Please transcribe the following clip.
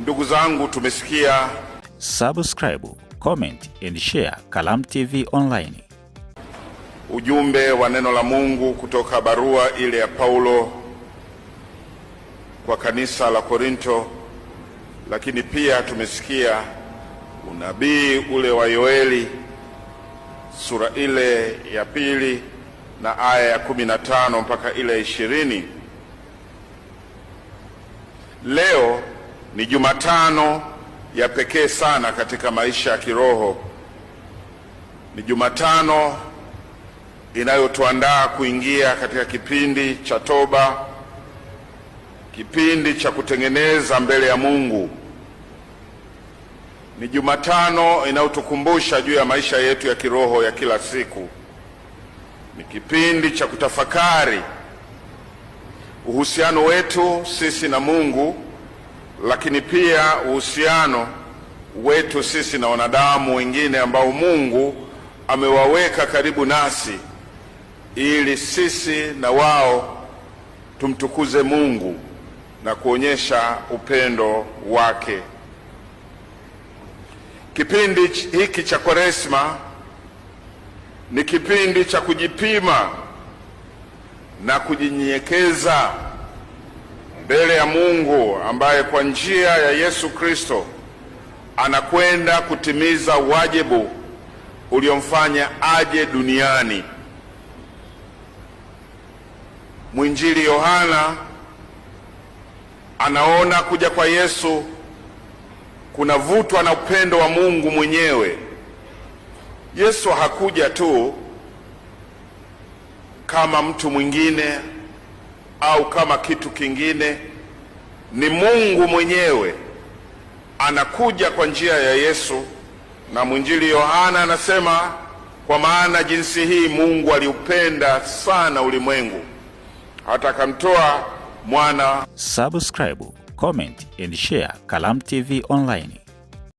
Ndugu zangu, tumesikia. Subscribe, comment and share Kalamu TV Online. Ujumbe wa neno la Mungu kutoka barua ile ya Paulo kwa kanisa la Korinto, lakini pia tumesikia unabii ule wa Yoeli sura ile ya 2 na aya ya 15 mpaka ile 20. Leo ni Jumatano ya pekee sana katika maisha ya kiroho. Ni Jumatano inayotuandaa kuingia katika kipindi cha toba, kipindi cha kutengeneza mbele ya Mungu. Ni Jumatano inayotukumbusha juu ya maisha yetu ya kiroho ya kila siku. Ni kipindi cha kutafakari uhusiano wetu sisi na Mungu, lakini pia uhusiano wetu sisi na wanadamu wengine ambao Mungu amewaweka karibu nasi ili sisi na wao tumtukuze Mungu na kuonyesha upendo wake. Kipindi hiki cha Kwaresma ni kipindi cha kujipima na kujinyenyekeza mbele ya Mungu ambaye kwa njia ya Yesu Kristo anakwenda kutimiza wajibu uliomfanya aje duniani. Mwinjili Yohana anaona kuja kwa Yesu kunavutwa na upendo wa Mungu mwenyewe. Yesu hakuja tu kama mtu mwingine au kama kitu kingine. Ni Mungu mwenyewe anakuja kwa njia ya Yesu, na mwinjili Yohana anasema, kwa maana jinsi hii Mungu aliupenda sana ulimwengu hata akamtoa mwana. Subscribe, comment and share Kalamu TV Online.